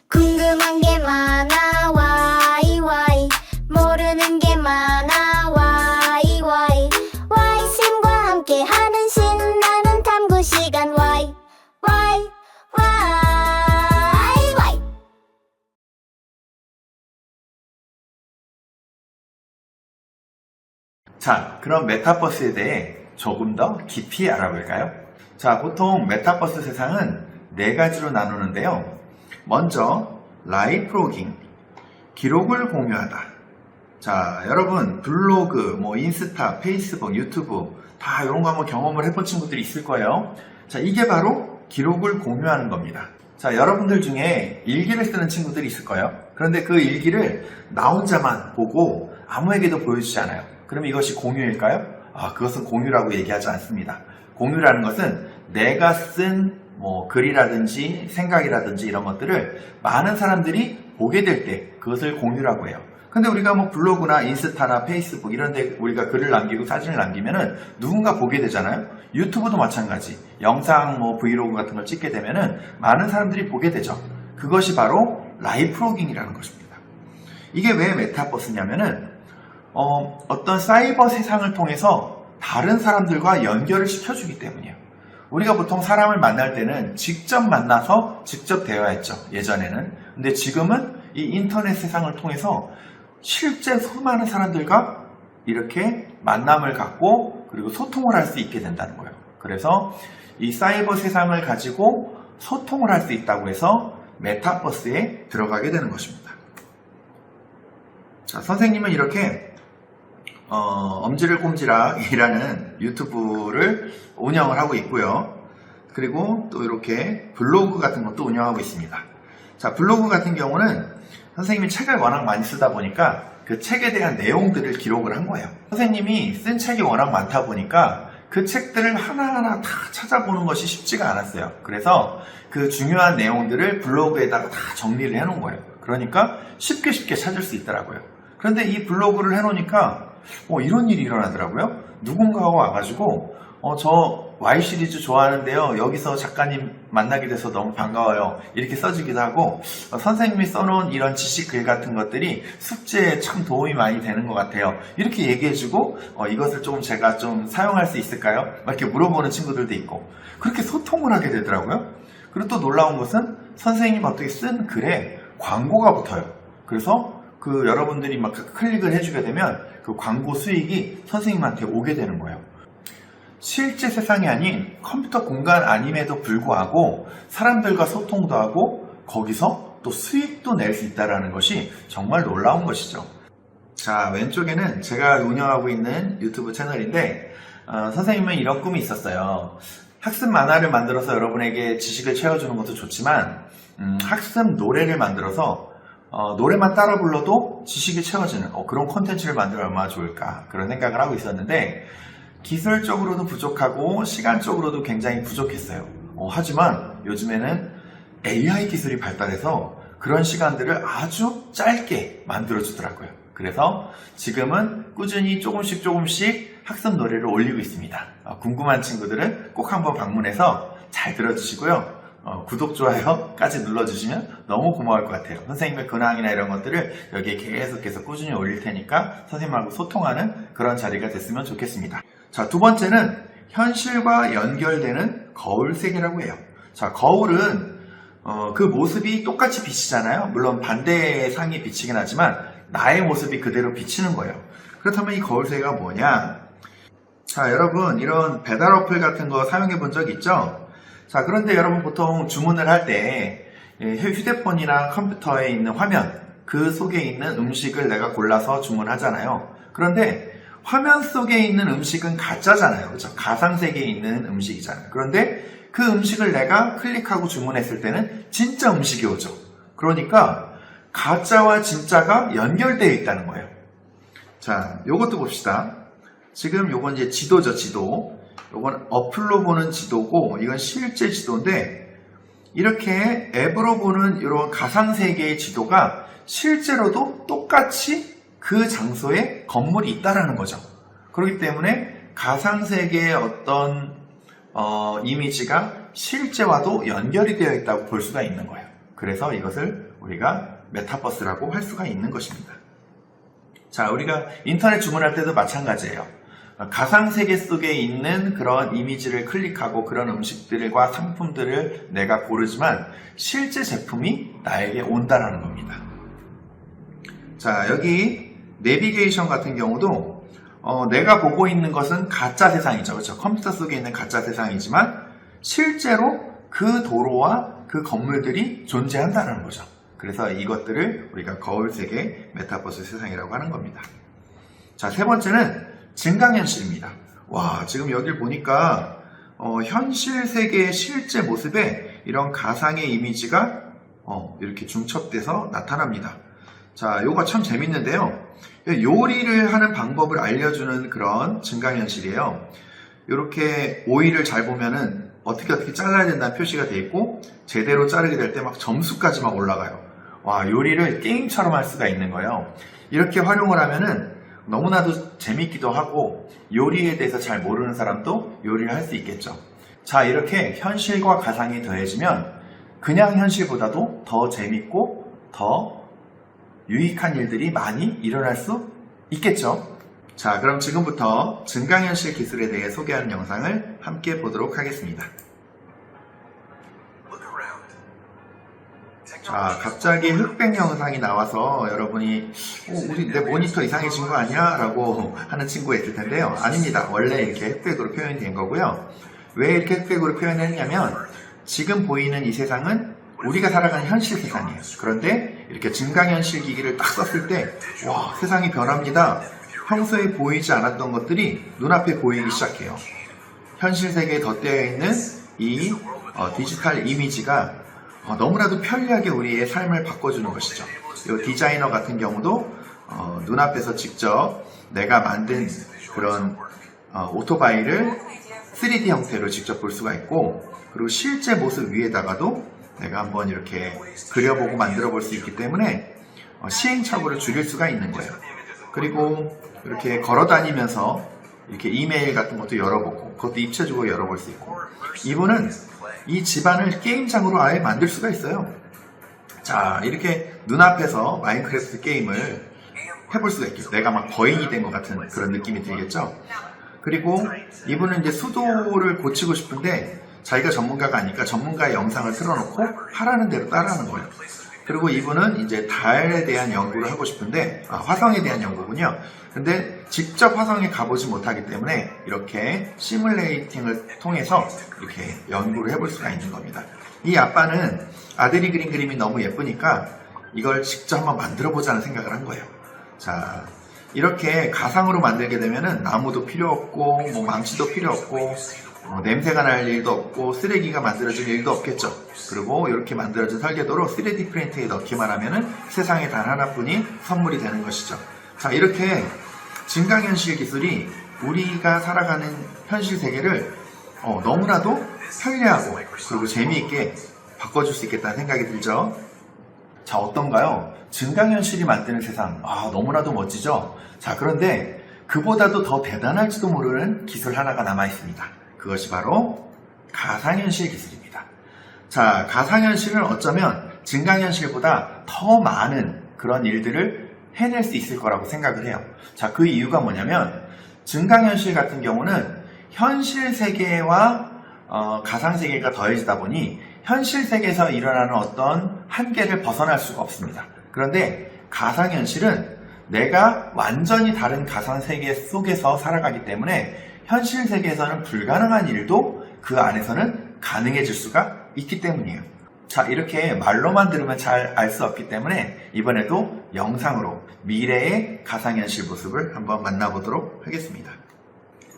궁금한 게 많아 와이 와이 모르는 게 많아 와이 와이 와이쌤과 함께 하는 신나는 탐구 시간 와이 와이 와이 와이. 자, 그럼 메타버스에 대해 조금 더 깊이 알아볼까요? 자, 보통 메타버스 세상은 네 가지로 나누는데요. 먼저 라이브 로깅, 기록을 공유하다. 자, 여러분 블로그, 인스타, 페이스북, 유튜브 다 이런 거 한번 경험을 해본 친구들이 있을 거예요. 자, 이게 바로 기록을 공유하는 겁니다. 자, 여러분들 중에 일기를 쓰는 친구들이 있을 거예요. 그런데 그 일기를 나 혼자만 보고 아무에게도 보여주지 않아요. 그럼 이것이 공유일까요? 그것은 공유라고 얘기하지 않습니다. 공유라는 것은 내가 쓴 글이라든지 생각이라든지 이런 것들을 많은 사람들이 보게 될 때 그것을 공유라고 해요. 근데 우리가 블로그나 인스타나 페이스북 이런 데 우리가 글을 남기고 사진을 남기면은 누군가 보게 되잖아요. 유튜브도 마찬가지. 영상 브이로그 같은 걸 찍게 되면은 많은 사람들이 보게 되죠. 그것이 바로 라이브 로깅이라는 것입니다. 이게 왜 메타버스냐면은 어떤 사이버 세상을 통해서 다른 사람들과 연결을 시켜주기 때문이에요. 우리가 보통 사람을 만날 때는 직접 만나서 직접 대화했죠. 예전에는. 근데 지금은 이 인터넷 세상을 통해서 실제 수많은 사람들과 이렇게 만남을 갖고 그리고 소통을 할 수 있게 된다는 거예요. 그래서 이 사이버 세상을 가지고 소통을 할 수 있다고 해서 메타버스에 들어가게 되는 것입니다. 자, 선생님은 이렇게 엄지를 꼼지락이라는 유튜브를 운영을 하고 있고요. 그리고 또 이렇게 블로그 같은 것도 운영하고 있습니다. 자, 블로그 같은 경우는 선생님이 책을 워낙 많이 쓰다 보니까 그 책에 대한 내용들을 기록을 한 거예요. 선생님이 쓴 책이 워낙 많다 보니까 그 책들을 하나하나 다 찾아보는 것이 쉽지가 않았어요. 그래서 그 중요한 내용들을 블로그에다가 다 정리를 해놓은 거예요. 그러니까 쉽게 찾을 수 있더라고요. 그런데 이 블로그를 해놓으니까 이런 일이 일어나더라고요. 누군가가 와가지고 저 Y 시리즈 좋아하는데요. 여기서 작가님 만나게 돼서 너무 반가워요. 이렇게 써주기도 하고 선생님이 써놓은 이런 지식 글 같은 것들이 숙제에 참 도움이 많이 되는 것 같아요. 이렇게 얘기해주고 이것을 조금 제가 좀 사용할 수 있을까요? 이렇게 물어보는 친구들도 있고 그렇게 소통을 하게 되더라고요. 그리고 또 놀라운 것은 선생님 어떻게 쓴 글에 광고가 붙어요. 그래서 여러분들이 막 클릭을 해주게 되면 그 광고 수익이 선생님한테 오게 되는 거예요. 실제 세상이 아닌 컴퓨터 공간 아님에도 불구하고 사람들과 소통도 하고 거기서 또 수익도 낼 수 있다는 것이 정말 놀라운 것이죠. 자, 왼쪽에는 제가 운영하고 있는 유튜브 채널인데 선생님은 이런 꿈이 있었어요. 학습 만화를 만들어서 여러분에게 지식을 채워주는 것도 좋지만 학습 노래를 만들어서 노래만 따라 불러도 지식이 채워지는 그런 콘텐츠를 만들면 얼마나 좋을까 그런 생각을 하고 있었는데 기술적으로도 부족하고 시간적으로도 굉장히 부족했어요. 하지만 요즘에는 AI 기술이 발달해서 그런 시간들을 아주 짧게 만들어주더라고요. 그래서 지금은 꾸준히 조금씩 학습 노래를 올리고 있습니다. 궁금한 친구들은 꼭 한번 방문해서 잘 들어주시고요. 구독, 좋아요까지 눌러주시면 너무 고마울 것 같아요. 선생님의 근황이나 이런 것들을 여기에 계속해서 꾸준히 올릴 테니까 선생님하고 소통하는 그런 자리가 됐으면 좋겠습니다. 자, 두 번째는 현실과 연결되는 거울 세계라고 해요. 자, 거울은 그 모습이 똑같이 비치잖아요. 물론 반대의 상이 비치긴 하지만 나의 모습이 그대로 비치는 거예요. 그렇다면 이 거울 세계가 뭐냐? 자, 여러분 이런 배달 어플 같은 거 사용해 본 적 있죠? 자, 그런데 여러분 보통 주문을 할 때 휴대폰이나 컴퓨터에 있는 화면 그 속에 있는 음식을 내가 골라서 주문하잖아요. 그런데 화면 속에 있는 음식은 가짜잖아요. 그렇죠? 가상세계에 있는 음식이잖아요. 그런데 그 음식을 내가 클릭하고 주문했을 때는 진짜 음식이 오죠. 그러니까 가짜와 진짜가 연결되어 있다는 거예요. 자, 요것도 봅시다. 지금 요건 이제 지도죠, 지도. 요건 어플로 보는 지도고 이건 실제 지도인데 이렇게 앱으로 보는 이런 가상세계의 지도가 실제로도 똑같이 그 장소에 건물이 있다라는 거죠. 그렇기 때문에 가상세계의 어떤 이미지가 실제와도 연결이 되어 있다고 볼 수가 있는 거예요. 그래서 이것을 우리가 메타버스라고 할 수가 있는 것입니다. 자, 우리가 인터넷 주문할 때도 마찬가지예요. 가상세계 속에 있는 그런 이미지를 클릭하고 그런 음식들과 상품들을 내가 고르지만 실제 제품이 나에게 온다라는 겁니다. 자, 여기 내비게이션 같은 경우도 내가 보고 있는 것은 가짜 세상이죠. 그렇죠? 컴퓨터 속에 있는 가짜 세상이지만 실제로 그 도로와 그 건물들이 존재한다는 거죠. 그래서 이것들을 우리가 거울세계 메타버스 세상이라고 하는 겁니다. 자, 세 번째는 증강현실입니다. 와, 지금 여기를 보니까 현실 세계의 실제 모습에 이런 가상의 이미지가 이렇게 중첩돼서 나타납니다. 자, 요거 참 재밌는데요. 요리를 하는 방법을 알려주는 그런 증강현실이에요. 이렇게 오이를 잘 보면은 어떻게 잘라야 된다는 표시가 돼 있고 제대로 자르게 될 때 막 점수까지 막 올라가요. 와, 요리를 게임처럼 할 수가 있는 거예요. 이렇게 활용을 하면은 너무나도 재밌기도 하고 요리에 대해서 잘 모르는 사람도 요리를 할 수 있겠죠. 자, 이렇게 현실과 가상이 더해지면 그냥 현실보다도 더 재밌고 더 유익한 일들이 많이 일어날 수 있겠죠. 자, 그럼 지금부터 증강현실 기술에 대해 소개하는 영상을 함께 보도록 하겠습니다. 자, 갑자기 흑백 영상이 나와서 여러분이 우리 내 모니터 이상해진 거 아니야? 라고 하는 친구가 있을 텐데요. 아닙니다. 원래 이렇게 흑백으로 표현이 된 거고요. 왜 이렇게 흑백으로 표현했냐면 지금 보이는 이 세상은 우리가 살아가는 현실 세상이에요. 그런데 이렇게 증강현실 기기를 딱 썼을 때 와, 세상이 변합니다. 평소에 보이지 않았던 것들이 눈앞에 보이기 시작해요. 현실 세계에 덧대어 있는 이 디지털 이미지가 너무나도 편리하게 우리의 삶을 바꿔주는 것이죠. 이 디자이너 같은 경우도 눈앞에서 직접 내가 만든 그런 오토바이를 3D 형태로 직접 볼 수가 있고, 그리고 실제 모습 위에다가도 내가 한번 이렇게 그려보고 만들어 볼 수 있기 때문에 시행착오를 줄일 수가 있는 거예요. 그리고 이렇게 걸어 다니면서 이렇게 이메일 같은 것도 열어보고 그것도 입체적으로 열어볼 수 있고, 이분은 이 집안을 게임장으로 아예 만들 수가 있어요. 자, 이렇게 눈앞에서 마인크래프트 게임을 해볼 수가 있겠죠. 내가 막 거인이 된 것 같은 그런 느낌이 들겠죠. 그리고 이분은 이제 수도를 고치고 싶은데 자기가 전문가가 아니니까 전문가의 영상을 틀어놓고 하라는 대로 따라하는 거예요. 그리고 이분은 이제 달에 대한 연구를 하고 싶은데, 화성에 대한 연구군요. 근데 직접 화성에 가보지 못하기 때문에 이렇게 시뮬레이팅을 통해서 이렇게 연구를 해볼 수가 있는 겁니다. 이 아빠는 아들이 그린 그림이 너무 예쁘니까 이걸 직접 한번 만들어 보자는 생각을 한 거예요. 자, 이렇게 가상으로 만들게 되면은 나무도 필요 없고 뭐 망치도 필요 없고 냄새가 날 일도 없고 쓰레기가 만들어질 일도 없겠죠. 그리고 이렇게 만들어진 설계도로 3D 프린터에 넣기만 하면은 세상에 단 하나뿐인 선물이 되는 것이죠. 자, 이렇게 증강현실 기술이 우리가 살아가는 현실 세계를 너무나도 편리하고 그리고 재미있게 바꿔줄 수 있겠다는 생각이 들죠. 자, 어떤가요? 증강현실이 만드는 세상, 너무나도 멋지죠? 자, 그런데 그보다도 더 대단할지도 모르는 기술 하나가 남아있습니다. 그것이 바로 가상현실 기술입니다. 자, 가상현실은 어쩌면 증강현실보다 더 많은 그런 일들을 해낼 수 있을 거라고 생각을 해요. 자, 그 이유가 뭐냐면 증강현실 같은 경우는 현실 세계와 가상 세계가 더해지다 보니 현실 세계에서 일어나는 어떤 한계를 벗어날 수가 없습니다. 그런데 가상현실은 내가 완전히 다른 가상 세계 속에서 살아가기 때문에 현실 세계에서는 불가능한 일도 그 안에서는 가능해질 수가 있기 때문이에요. 자, 이렇게 말로만 들으면 잘 알 수 없기 때문에 이번에도 영상으로 미래의 가상현실 모습을 한번 만나보도록 하겠습니다.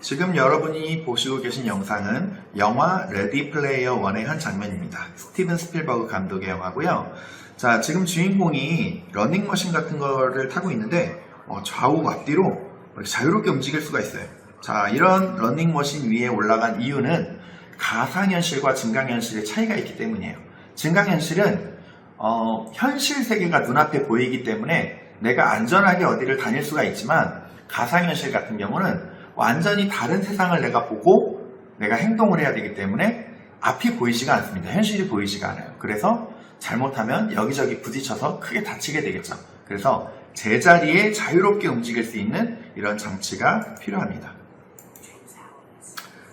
지금 여러분이 보시고 계신 영상은 영화 레디 플레이어 1의 한 장면입니다. 스티븐 스필버그 감독의 영화고요. 자, 지금 주인공이 러닝머신 같은 거를 타고 있는데 좌우 앞뒤로 자유롭게 움직일 수가 있어요. 자, 이런 러닝머신 위에 올라간 이유는 가상현실과 증강현실의 차이가 있기 때문이에요. 증강현실은 현실 세계가 눈앞에 보이기 때문에 내가 안전하게 어디를 다닐 수가 있지만, 가상현실 같은 경우는 완전히 다른 세상을 내가 보고 내가 행동을 해야 되기 때문에 앞이 보이지가 않습니다. 현실이 보이지가 않아요. 그래서 잘못하면 여기저기 부딪혀서 크게 다치게 되겠죠. 그래서 제자리에 자유롭게 움직일 수 있는 이런 장치가 필요합니다.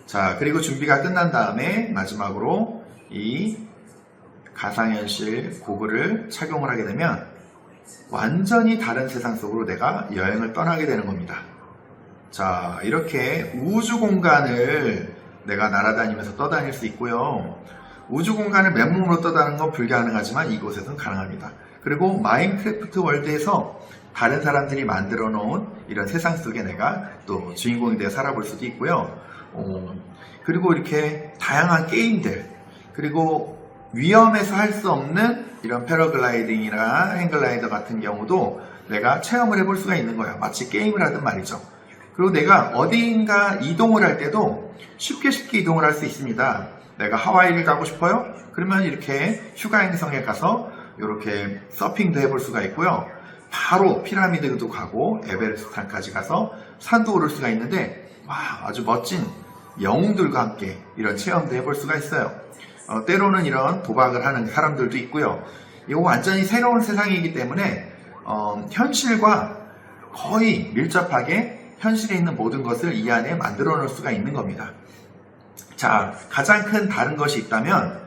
자, 그리고 준비가 끝난 다음에 마지막으로 이 가상현실 고글을 착용을 하게 되면 완전히 다른 세상 속으로 내가 여행을 떠나게 되는 겁니다. 자, 이렇게 우주 공간을 내가 날아다니면서 떠다닐 수 있고요. 우주 공간을 맨몸으로 떠다니는 건 불가능하지만 이곳에서는 가능합니다. 그리고 마인크래프트 월드에서 다른 사람들이 만들어 놓은 이런 세상 속에 내가 또 주인공이 되어 살아볼 수도 있고요. 그리고 이렇게 다양한 게임들, 그리고 위험해서 할 수 없는 이런 패러글라이딩이나 행글라이더 같은 경우도 내가 체험을 해볼 수가 있는 거예요. 마치 게임을 하든 말이죠. 그리고 내가 어디인가 이동을 할 때도 쉽게 이동을 할 수 있습니다. 내가 하와이를 가고 싶어요? 그러면 이렇게 휴가 행성에 가서 이렇게 서핑도 해볼 수가 있고요. 바로 피라미드도 가고 에베레스트산까지 가서 산도 오를 수가 있는데, 와, 아주 멋진 영웅들과 함께 이런 체험도 해볼 수가 있어요. 때로는 이런 도박을 하는 사람들도 있고요. 이거 완전히 새로운 세상이기 때문에 현실과 거의 밀접하게 현실에 있는 모든 것을 이 안에 만들어 놓을 수가 있는 겁니다. 자, 가장 큰 다른 것이 있다면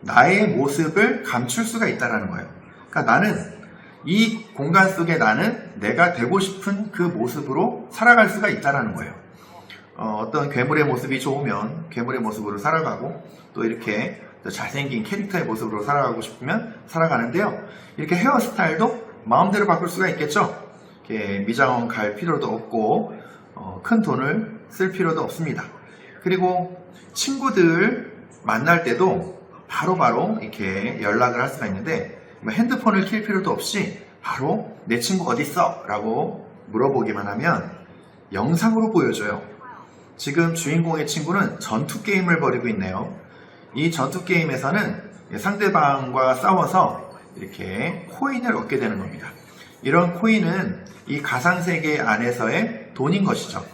나의 모습을 감출 수가 있다는 거예요. 그러니까 나는 이 공간 속에 나는 내가 되고 싶은 그 모습으로 살아갈 수가 있다는 거예요. 어떤 괴물의 모습이 좋으면 괴물의 모습으로 살아가고, 또 이렇게 잘생긴 캐릭터의 모습으로 살아가고 싶으면 살아가는데요. 이렇게 헤어스타일도 마음대로 바꿀 수가 있겠죠. 이렇게 미장원 갈 필요도 없고 큰 돈을 쓸 필요도 없습니다. 그리고 친구들 만날 때도 바로바로 이렇게 연락을 할 수가 있는데, 핸드폰을 킬 필요도 없이 바로 내 친구 어디 있어? 라고 물어보기만 하면 영상으로 보여줘요. 지금 주인공의 친구는 전투 게임을 벌이고 있네요. 이 전투 게임에서는 상대방과 싸워서 이렇게 코인을 얻게 되는 겁니다. 이런 코인은 이 가상세계 안에서의 돈인 것이죠.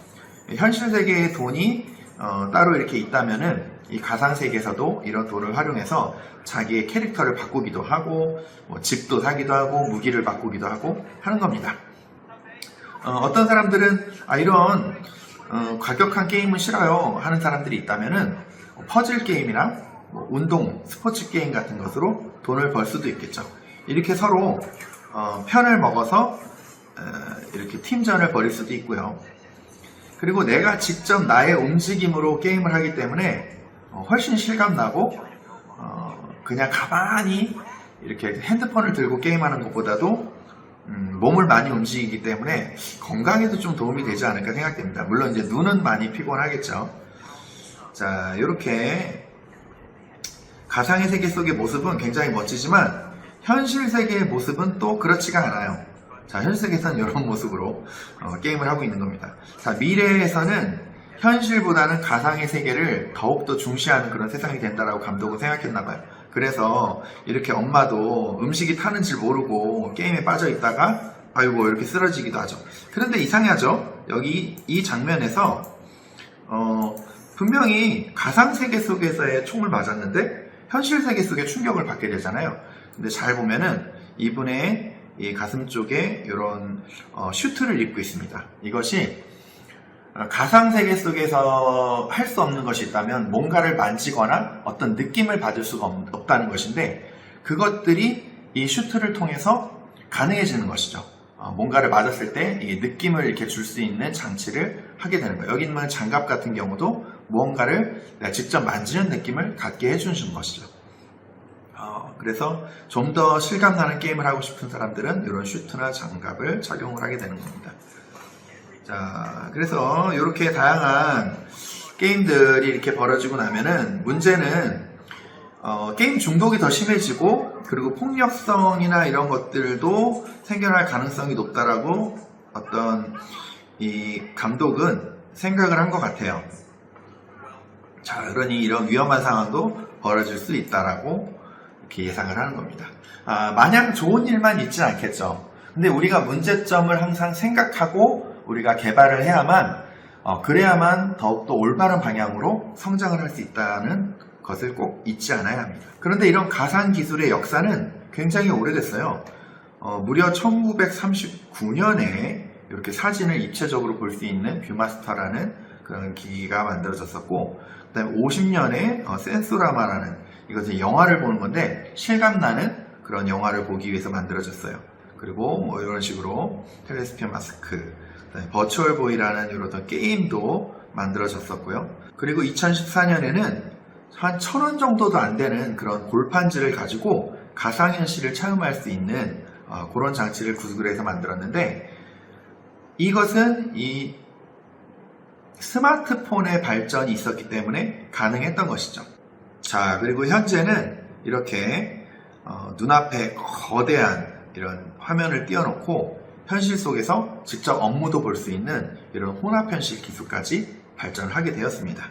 현실 세계의 돈이 따로 이렇게 있다면은 이 가상세계에서도 이런 돈을 활용해서 자기의 캐릭터를 바꾸기도 하고, 집도 사기도 하고, 무기를 바꾸기도 하고 하는 겁니다. 어떤 사람들은 이런 과격한 게임은 싫어요 하는 사람들이 있다면은 퍼즐 게임이나 운동, 스포츠 게임 같은 것으로 돈을 벌 수도 있겠죠. 이렇게 서로 편을 먹어서 이렇게 팀전을 벌일 수도 있고요. 그리고 내가 직접 나의 움직임으로 게임을 하기 때문에 훨씬 실감나고, 그냥 가만히 이렇게 핸드폰을 들고 게임하는 것보다도 몸을 많이 움직이기 때문에 건강에도 좀 도움이 되지 않을까 생각됩니다. 물론 이제 눈은 많이 피곤하겠죠. 자, 이렇게 가상의 세계 속의 모습은 굉장히 멋지지만 현실 세계의 모습은 또 그렇지가 않아요. 자, 현실 세계에서는 이런 모습으로 게임을 하고 있는 겁니다. 자, 미래에서는 현실보다는 가상의 세계를 더욱더 중시하는 그런 세상이 된다라고 감독은 생각했나봐요. 그래서 이렇게 엄마도 음식이 타는 줄 모르고 게임에 빠져 있다가 아이고 이렇게 쓰러지기도 하죠. 그런데 이상하죠? 여기 이 장면에서 분명히 가상세계 속에서의 총을 맞았는데 현실 세계 속에 충격을 받게 되잖아요. 근데 잘 보면은 이분의 이 가슴 쪽에 이런 슈트를 입고 있습니다. 이것이 가상세계 속에서 할 수 없는 것이 있다면 뭔가를 만지거나 어떤 느낌을 받을 수가 없다는 것인데, 그것들이 이 슈트를 통해서 가능해지는 것이죠. 뭔가를 맞았을 때 이 느낌을 이렇게 줄 수 있는 장치를 하게 되는 거예요. 여기 있는 장갑 같은 경우도 무언가를 내가 직접 만지는 느낌을 갖게 해주는 것이죠. 그래서 좀 더 실감나는 게임을 하고 싶은 사람들은 이런 슈트나 장갑을 착용을 하게 되는 겁니다. 자, 그래서 이렇게 다양한 게임들이 이렇게 벌어지고 나면은 문제는 게임 중독이 더 심해지고, 그리고 폭력성이나 이런 것들도 생겨날 가능성이 높다라고 어떤 이 감독은 생각을 한 것 같아요. 자, 그러니 이런 위험한 상황도 벌어질 수 있다라고 이렇게 예상을 하는 겁니다. 마냥 좋은 일만 있진 않겠죠. 근데 우리가 문제점을 항상 생각하고 우리가 개발을 해야만, 그래야만 더욱더 올바른 방향으로 성장을 할 수 있다는 것을 꼭 잊지 않아야 합니다. 그런데 이런 가상기술의 역사는 굉장히 오래됐어요. 무려 1939년에 이렇게 사진을 입체적으로 볼 수 있는 뷰마스터라는 그런 기기가 만들어졌었고, 그 다음에 50년에 센소라마라는, 이것은 영화를 보는 건데 실감나는 그런 영화를 보기 위해서 만들어졌어요. 그리고 뭐 이런 식으로 텔레스피어 마스크, 버추얼 보이라는 이런 어떤 게임도 만들어졌었고요. 그리고 2014년에는 한 1,000원 정도도 안 되는 그런 골판지를 가지고 가상현실을 체험할 수 있는 그런 장치를 구축을 해서 만들었는데, 이것은 이 스마트폰의 발전이 있었기 때문에 가능했던 것이죠. 자, 그리고 현재는 이렇게 눈앞에 거대한 이런 화면을 띄워놓고 현실 속에서 직접 업무도 볼 수 있는 이런 혼합현실 기술까지 발전을 하게 되었습니다.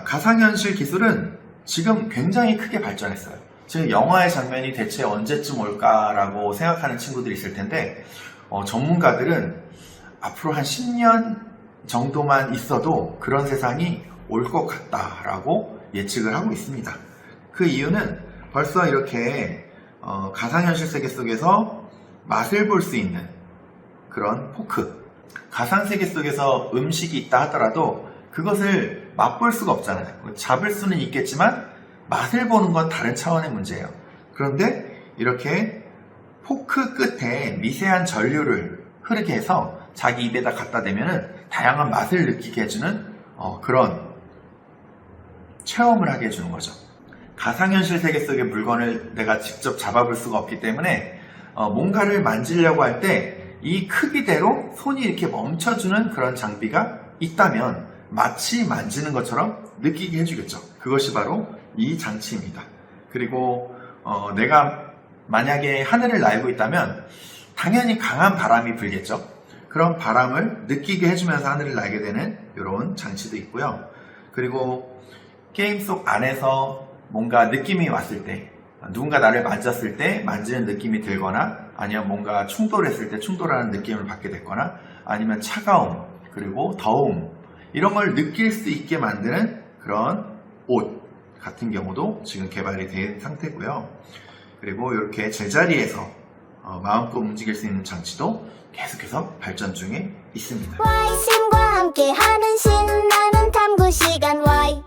가상현실 기술은 지금 굉장히 크게 발전했어요. 지금 영화의 장면이 대체 언제쯤 올까라고 생각하는 친구들이 있을 텐데, 전문가들은 앞으로 한 10년 정도만 있어도 그런 세상이 올 것 같다라고 예측을 하고 있습니다. 그 이유는 벌써 이렇게 가상현실 세계 속에서 맛을 볼 수 있는 그런 포크, 가상세계 속에서 음식이 있다 하더라도 그것을 맛볼 수가 없잖아요. 잡을 수는 있겠지만 맛을 보는 건 다른 차원의 문제예요. 그런데 이렇게 포크 끝에 미세한 전류를 흐르게 해서 자기 입에다 갖다 대면은 다양한 맛을 느끼게 해주는 그런 체험을 하게 해주는 거죠. 가상현실 세계 속의 물건을 내가 직접 잡아볼 수가 없기 때문에 뭔가를 만지려고 할 때 이 크기대로 손이 이렇게 멈춰주는 그런 장비가 있다면 마치 만지는 것처럼 느끼게 해주겠죠. 그것이 바로 이 장치입니다. 그리고 내가 만약에 하늘을 날고 있다면 당연히 강한 바람이 불겠죠. 그런 바람을 느끼게 해주면서 하늘을 날게 되는 이런 장치도 있고요. 그리고 게임 속 안에서 뭔가 느낌이 왔을 때, 누군가 나를 만졌을 때 만지는 느낌이 들거나, 아니면 뭔가 충돌했을 때 충돌하는 느낌을 받게 됐거나, 아니면 차가움, 그리고 더움, 이런 걸 느낄 수 있게 만드는 그런 옷 같은 경우도 지금 개발이 된 상태고요. 그리고 이렇게 제자리에서 마음껏 움직일 수 있는 장치도 계속해서 발전 중에 있습니다. 와이쌤과 함께하는 신나는 탐구 시간 Y